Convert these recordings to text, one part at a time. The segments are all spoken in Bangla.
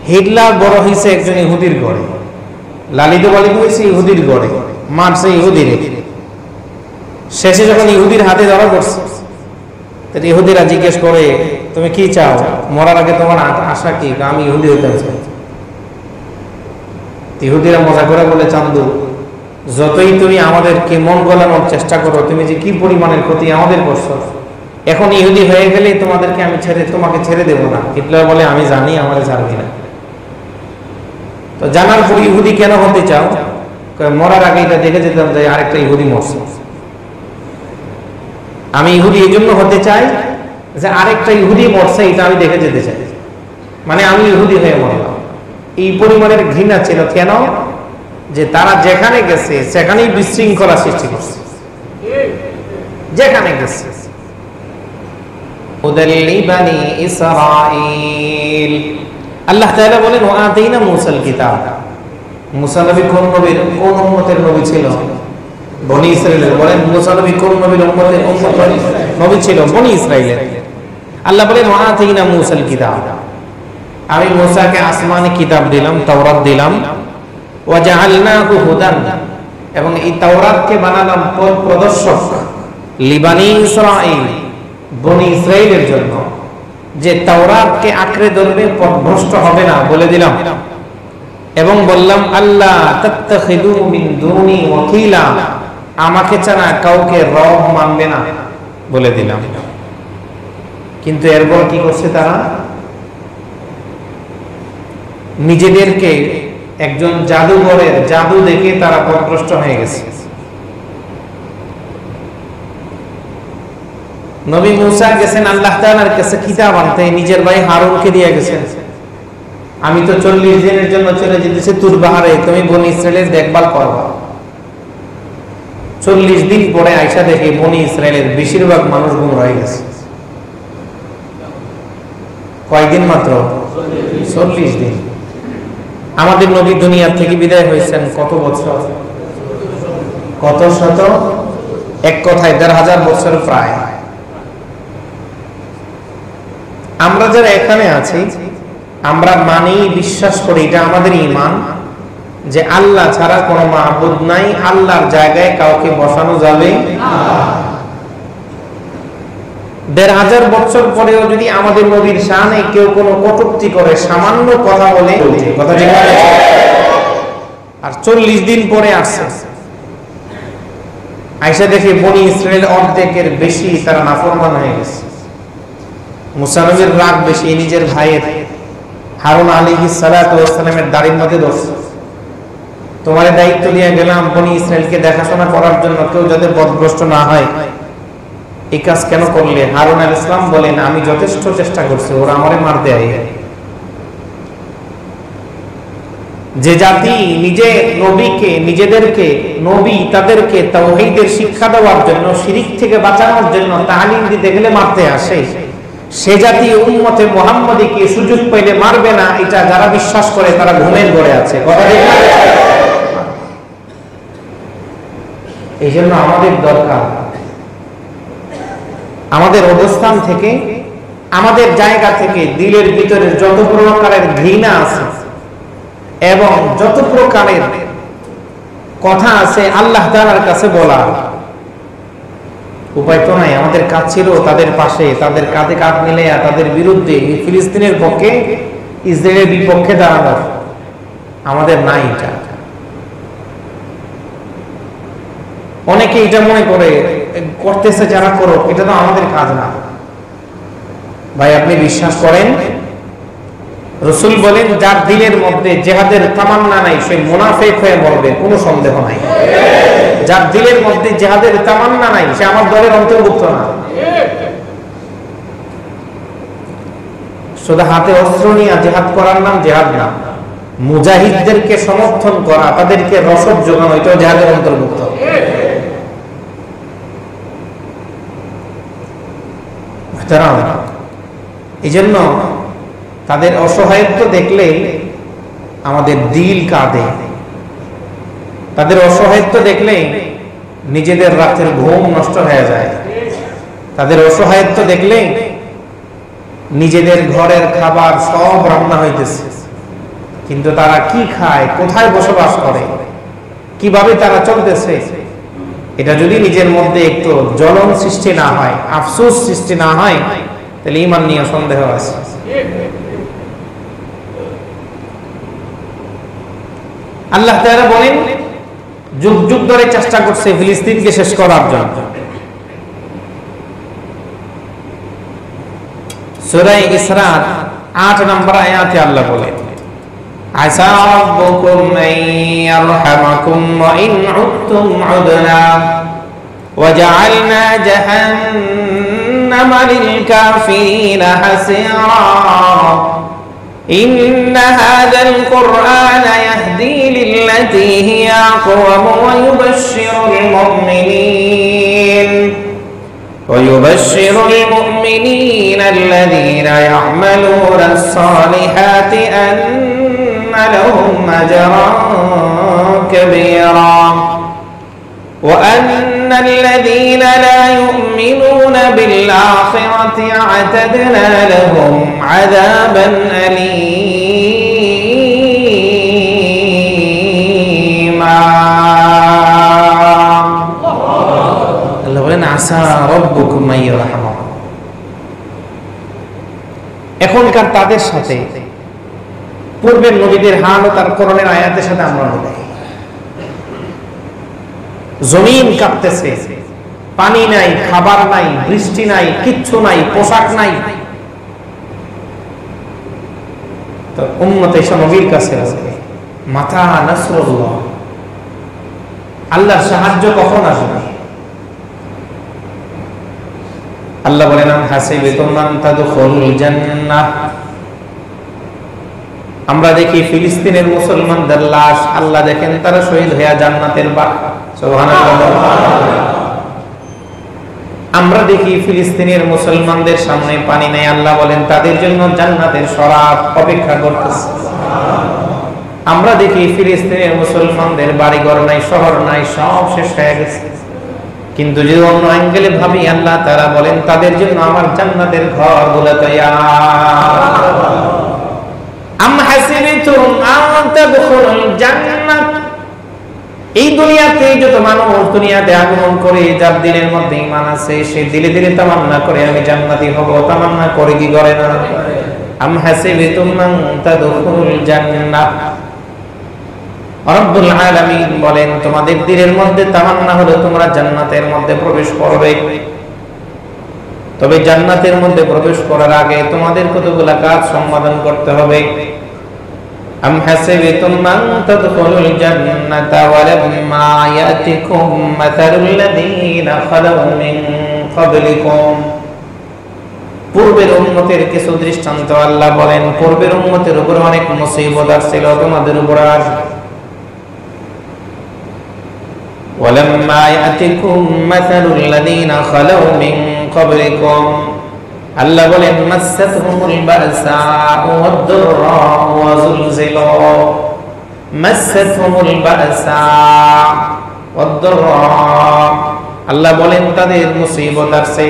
হিটলার বড় হয়েছে একজন ইহুদির ঘরে, লালিত পালিত হয়েছে ইহুদির ঘরে, মারছে ইহুদির। শেষে যখন ইহুদির হাতে ধরা পড়ছে, ইহুদিরা জিজ্ঞেস করে তুমি কি চাও, মরার আগে তোমার আশা কি? আমি ইহুদি হইতে চাই। ইহুদিরা মজা করে বলে, চান্দু যতই তুমি আমাদেরকে মন গলানোর চেষ্টা করো, তুমি যে কি পরিমাণের ক্ষতি আমাদের করছো, এখন ইহুদি হয়ে গেলে তোমাকে ছেড়ে দেব না। হিটলার বলে, আমি জানি আমাদের ছাড়বি না। তো জানার পর ইহুদি কেন হতে চাও? মরার আগে এটা দেখে যেতাম যে আরেকটা ইহুদি মরছে। আমি ইহুদি এই জন্য হতে চাই যে আরেকটা ইহুদি মরছে, এটা আমি দেখে যেতে চাই, মানে আমি ইহুদি হয়ে মরলাম। এই পরিমাণের ঘৃণা ছিল। কেন? যে তারা যেখানে গেছে সেখানেই বিশৃঙ্খলা সৃষ্টি করছে, যেখানে গেছে। আল্লাহ তাআলা বলেন, ওয়া আতাইনা মূসাল কিতাব। মূসা নবী কোন নবীর, কোন উম্মতের নবী ছিল? বনি ইসরাইলের। বলেন, মূসা নবী কোন নবীর উম্মতের নবী ছিল? বনি ইসরাইলের। আল্লাহ বলেন, ওয়া আতাইনা মূসাল কিতাব, আমি মূসাকে আসমানি কিতাব দিলাম, তাওরাত দিলাম। ওয়া জাআলনাহু হুদান, এবং এই তাওরাতকে বানালাম পথ প্রদর্শক, লিবানি ইসরাইল, বনি ইসরাইলের জন্য, যে তাওরাতকে আঁকড়ে ধরবে, পথভ্রষ্ট হবে না, বলে দিলাম। এবং বললাম, আল্লাহ তাত্তাখিদু মিন দুনি ওয়াকিলা, আমাকে ছাড়া কাউকে রব মানবে না, বলে দিলাম। কিন্তু এরপর কি করছে তারা? নিজেদেরকে একজন জাদুঘরের জাদু দেখে তারা পথভ্রষ্ট হয়ে গেছে। নবী মূসা গেছেন আল্লাহ তাআলার কাছে কিতাব আনতে, নিজের ভাই হারুনকে দিয়ে গেছেন, আমি তো 40 দিনের জন্য চলে যেতেছি তুর পাহাড়ে, তুমি বনি ইসরাইলের দেখভাল করবা। 40 দিন পরে আয়সা দেখে বনি ইসরাইলের বেশিরভাগ মানুষ গুম হয়ে গেছে। কয়দিন মাত্র? 40 দিন। আমাদের নবী দুনিয়া থেকে বিদায় হয়েছেন কত বছর? কত শত? এক কথায় 1500 বছর প্রায়। আমরা যারা এখানে আছি, আমরা মানি, বিশ্বাস করি, এটা আমাদের ঈমান, যে আল্লাহ ছাড়া কোনো মাবুদ নাই, আল্লাহর জায়গায় কাউকে বসানো যাবে না। 1500 বছর পরেও যদি আমাদের নবীর শানে কেউ কোনো কটূক্তি করে, সামান্য কথা বলে, কথা ঠিক না? আর 40 দিন পরে আসছে, আয়েশা দেখে বনি ইসরাইল অর্ধেকের বেশি তারা নাফরমান হয়ে গেছে। মুসা নবীর রাগ বেশি, নিজের ভাইয়ের হারুন আলাইহিস সালাতু ওয়াস সালামের দাড়ির মধ্যে ধরছে। তোমার দায়িত্ব দিয়ে গেলাম বনি ইসরাইলকে দেখাশোনা করার জন্য, কেউ যাতে পথভ্রষ্ট না হয়, এই কাজ কেন করলে? হারুন আলাইহিস সালাম বলেন, আমি যথেষ্ট চেষ্টা করছি, ওরা আমারে মারতে আইয়ে। যে জাতি নিজে নবীকে, নিজেদেরকে নবী, তাদেরকে তাওহীদের শিক্ষা দেওয়ার জন্য, শিরিক থেকে বাঁচানোর জন্য তালিম দিতে গেলে মারতে আসে, সে জাতি উম্মতে মুহাম্মাদীকে সুযোগ পাইলে মারবে না, এটা যারা বিশ্বাস করে তারা ঘুমের ঘরে আছে। কথা ঠিক না? এই জন্য আমাদের দরকার, আমাদের অবস্থান থেকে, আমাদের জায়গা থেকে দিলের ভিতরে যত প্রকারের ঘৃণা আছে এবং যত প্রকারের কথা আছে আল্লাহ তাআলার কাছে বলা। উপায় তো নাই, আমাদের কাজ ছিল তাদের পাশে, তাদের কাঁধে কাঁধ মিলিয়ে তাদের বিরুদ্ধে, ফিলিস্তিনের পক্ষে, ইসরায়েলের বিপক্ষে দাঁড়ানো। আমাদের নাই এটা। অনেকে এটা মনে করে করতেছে যারা করো, এটা তো আমাদের কাজ না। ভাই আপনি বিশ্বাস করেন, রাসূল বলেন, যার দিলের মধ্যে জিহাদের তামান্না নাই সে মুনাফিক হয়ে মরবে, কোনো সন্দেহ নাই। যার দিলের মধ্যে জিহাদের তামান্না নাই সে আমার দলের অন্তর্ভুক্ত না। শুধু হাতে অস্ত্র নিয়ে জিহাদ করার নাম জিহাদ না। মুজাহিদদেরকে সমর্থন করা, তাদেরকে রসদ যোগানো, এটাও জিহাদের অন্তর্ভুক্ত। এই জন্য তাদের অসহায়ত্ব দেখলে আমাদের দিল কাঁদে, তাদের অসহায়ত্ব দেখলে নিজেদের রাতের ঘুম নষ্ট হয়ে যায়, তাদের অসহায়ত্ব দেখলে নিজেদের ঘরের খাবার সব রান্না হইতেছে, কিন্তু তারা কি খায়, কোথায় বসবাস করে, কিভাবে তারা চলতেছে, এটা যদি নিজের মধ্যে একটু জ্বলন সৃষ্টি না হয়, আফসোস সৃষ্টি না হয়, তাহলে ঈমান নিয়ে সন্দেহ আছে। আল্লাহ তাআলা বলেন যুগ যুগ ধরে চেষ্টা করছে ফিলিস্তিনকে শেষ করার জন্য। সূরা ইসরা 8 নম্বর আয়াতে আল্লাহ বলেন আসা রাব্বুকুম আন ইয়ারহামাকুম ওয়া ইন উদতুম উদনা ওয়া জাআলনা জাহান্নামা লিল কাফিরিনা হাসীরা إن هذا القرآن يهدي للتي هي أقوم ويبشر المؤمنين الذين يعملون الصالحات أن لهم أجرا كبيرا وأن الذين لا يؤمنون بالآخرة أعتدنا لهم عذابا أليما الله বলেন আসা রব্বুকুম আন ইয়ারহামাকুম। এখনকার তাদের সাথে পূর্বের নবীদের হাল ও তার কোরআনের আয়াতের সাথে আমরা মিলাই। জমিন কাঁপতেছে, পানি নাই, খাবার নাই, বৃষ্টি নাই, কিচ্ছু নাই, পোশাক নাই, তো উম্মত এসে নবীর কাছে আসবে মাতা নাসরুল্লাহ, আল্লাহর সাহায্য কখন আসবে? আল্লাহ বলেন আম হাসিবতুম আন তাদখুলুল জান্নাহ। আমরা দেখি ফিলিস্তিনের মুসলমানদের লাশ, আল্লাহ দেখেন তারা শহীদ হয়ে জান্নাতের বাগান। সুবহানাল্লাহ। আমরা দেখি ফিলিস্তিনের মুসলমানদের সামনে পানি নেই, আল্লাহ বলেন তাদের জন্য জান্নাতের শরাব অপেক্ষা করতেছে। আমরা দেখি ফিলিস্তিনের মুসলমানদের বাড়িঘর নাই, শহর নাই, সব শেষ হয়ে গেছে, কিন্তু যদি অন্য অ্যাঙ্গেলে ভাবি, আল্লাহ তাআলা বলেন তাদের জন্য আমার জান্নাতের ঘরগুলো তৈয়ার। আম হাসিবতুম আন তাদখুলুল জান্নাহ। এই দুনিয়াতে যত মানুষ দুনিয়াতে আগমন করে, যার দিলের মধ্যে ঈমান আছে, সে দিলে দিলে তামান্না করে আমি জান্নাতি হব, তামান্না করে কি করে না? আম হাসিবতুম আন তাদখুলুল জান্নাহ। রব্বুল আলামিন বলেন তোমাদের দিলের মধ্যে তামান্না হলো তোমরা জান্নাতের মধ্যে প্রবেশ করবে, তবে জান্নাতের মধ্যে প্রবেশ করার আগে তোমাদের কতগুলো কাজ সম্পাদন করতে হবে। আম হাসিবতুম আন তাদখুলুল জান্নাতা ওয়া লাম্মা ইয়াতিকুম মাসালুল লাযীনা খালাউ মিন ক্বাবলিকুম। পূর্বের উম্মতের কিছু দৃষ্টান্ত আল্লাহ বলেন পূর্বের উম্মতের উপর অনেক মুসিবত আসছিল, তোমাদের উপর আসবে। ولما يأتكم مثل الذين خلوا من قبلكم আল্লাহ বলেন মাসাতহুমুল বাসা ওয়াদ-দাররা ওয়া যুলজিলু। মাসাতহুমুল বাসা ওয়াদ-দাররা, আল্লাহ বলেন তাদের মুসিবত আসছে,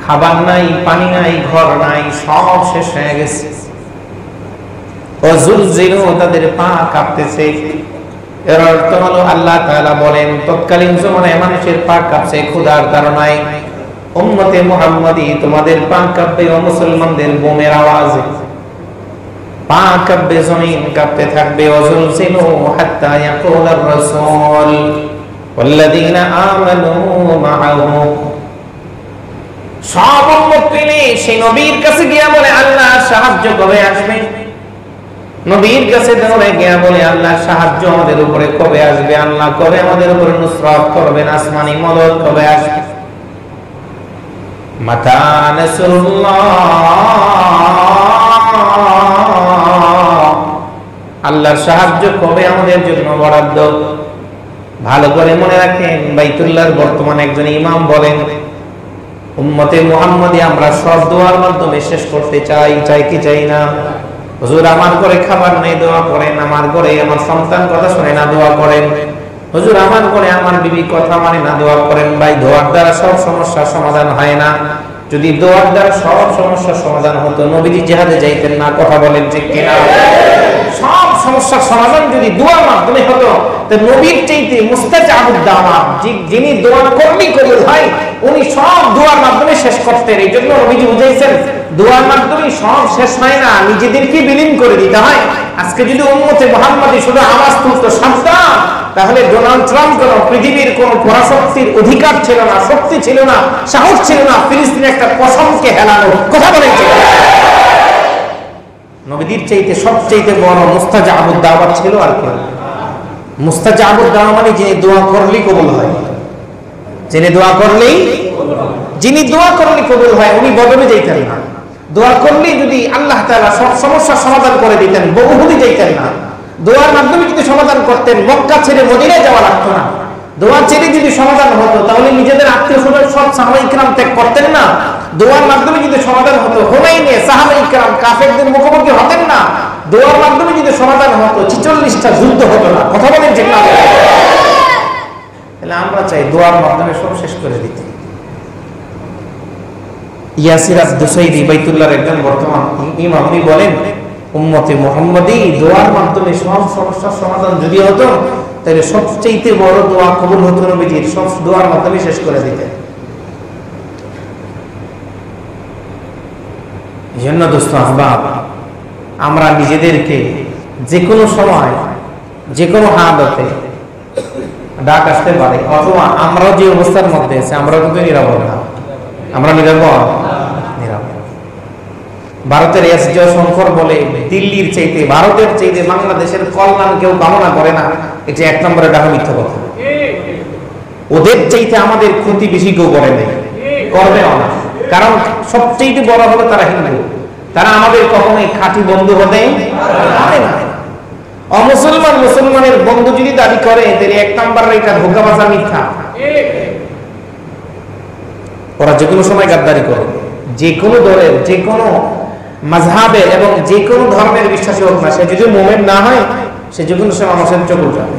খাবার নাই, পানি নাই, ঘর নাই, সব শেষ হয়ে গেছে। ওয়া যুলজিলু, তাদের পা কাঁপতেছে। এর অর্থ হলো আল্লাহ তাআলা বলেন তৎকালীন জমানায় মানুষের পা কাঁপছে ক্ষুধার কারণে। উম্মতে মুহাম্মাদি তোমাদের পা কাঁপবে ও মুসলমানদের বোমের আওয়াজে, পা কাঁপবে, জমিন কাঁপতে থাকবে। ওয়াজুলজিলু হাত্তা ইয়াকুলার রাসূল ওয়াল্লাযীনা আমানু মাআহু। সব উম্মত মিলে সেই নবীর কাছে গিয়া বলে আল্লাহ সাহায্য কবে আসবে? নবীর কাছে দৌড়ে গিয়া বলে আল্লাহ সাহায্য আমাদের উপরে কবে আসবে? আল্লাহ কবে আমাদের উপরে নুসরাত করবেন? আসমানি মদদ কবে আসবে? মাতা নাসরুল্লাহ, আল্লাহর সাহায্য কবে আমাদের জন্য বরাদ্দ? ভালো করে মনে রাখেন, বাইতুল্লাহর বর্তমানে একজন ইমাম বলেন উম্মতে মুহাম্মাদি আমরা সব দোয়ার মাধ্যমে শেষ করতে চাই, চাই কি চাই না? হুজুর আমার ঘরে খাবার নেই, দোয়া করেন। আমার ঘরে আমার সন্তান কথা শুনে না, দোয়া করেন। হুজুর আমার ঘরে আমার বিবি কথা মানে না, দোয়া করেন। ভাই দোয়ার দ্বারা সব সমস্যার সমাধান হয় না। যদি দোয়ার দ্বারা সব সমস্যার সমাধান হতো নবীজি জিহাদে যাইতেন না। কথা বলেন ঠিক কিনা? সব সমস্যার সমাধান যদি দোয়ার মাধ্যমে হতো, তো নবীর চাইতে মুস্তাজাবুদ দাওয়াত, যিনি দোয়া করলেই কবুল হয়, উনি সব দোয়ার মাধ্যমে শেষ করতেন। এই জন্য নবীজি বুঝাইছেন দোয়ার মাধ্যমে সব শেষ হয় না, নিজেদেরকে বিলীন করে দিতে হয়। আজকে যদি উম্মতে মুহাম্মাদি শুধু আওয়াজ তুলতো সাবধান, তাহলে ডোনাল্ড ট্রাম্প কোন পৃথিবীর কোন পরাশক্তির অধিকার ছিল না, শক্তি ছিল না, সাহস ছিল না ফিলিস্তিনে একটা পশমকে হেলানো। কথা বলেন ঠিক? নবীদের চাইতে সবচাইতে বড় মুস্তাজাবুদ দাওয়াত ছিল আর কি? মুস্তাজাবুদ দাওয়া মানে যিনি দোয়া করলেই কবুল হয়, যিনি দোয়া করলেই কবুল হয়। উনি বদলে যাইতেন না, দোয়া করলেই যদি আল্লাহ তাআলা সব সমস্যার সমাধান করে দিতেন, বহুদূরে যাইতেন না। দোয়ার মাধ্যমে যদি সমাধান করতেন, মক্কা ছেড়ে মদিনায় যাওয়া লাগতো না। দোয়া ছেড়ে যদি সমাধান হতো, তাহলে নিজেদের আত্মীয় স্বজন সব সাহাবায়ে কিরাম ত্যাগ করতেন না। দোয়ার মাধ্যমে যদি সমাধান হতো, হুনাইনে সাহাবায়ে কিরাম কাফেরদের মুখোমুখি হতেন না। দোয়ার মাধ্যমে যদি সমাধান হতো, 46টা যুদ্ধ হতো না। কথা বলেন ঠিক না? তাহলে আমরা চাই দোয়ার মাধ্যমে সব শেষ করে দিতে। ইয়াসির আদ-দুসাইরি বাইতুল্লাহর একজন বর্তমান ইমাম, উনি বলেন উম্মতে মুহাম্মাদি দোয়ার মাধ্যমে সব সমস্যার সমাধান যদি হতো, তাহলে সবচেয়ে বড় দোয়া কবুল হতো নবীজির, সব দোয়ার মাধ্যমে শেষ করে দিতেন। এজন্য দোস্ত আহবাব, আমরা নিজেদেরকে যে কোনো সময় যে কোনো হালতে ডাক আসতে পারে, অথবা আমরাও যে অবস্থার মধ্যে আছে আমরা কিন্তু নিরাপদ না। আমরা নিরাপদ? ভারতের এস জয়শঙ্কর বলে দিল্লির চাইতে, ভারতের চাইতে বাংলাদেশের কল্যাণ কেউ কামনা করে না। এটা 1 নম্বরে ডাকা মিথ্যা কথা। ওদের চাইতে আমাদের ক্ষতি বেশি কেউ করে নাই, করবেও না। কারণ সবচেয়ে বড় হলো তারা হিন্দু, তারা আমাদের কখনোই খাঁটি বন্ধু হতে পারে না। অমুসলমান মুসলমানের বন্ধু যদি দাবি করে, তাহলে 1 নম্বরের এটা ধোঁকাবাজা, মিথ্যা। ওরা যে কোনো সময় গাদ্দারি করে, যে কোনো দলের, যে কোনো মাযহাবের এবং যে কোনো ধর্মের বিশ্বাসী হোক না, সে যদি মুমিন না হয়, সে যে কোনো সময় মানুষের চোখ উঠাবে।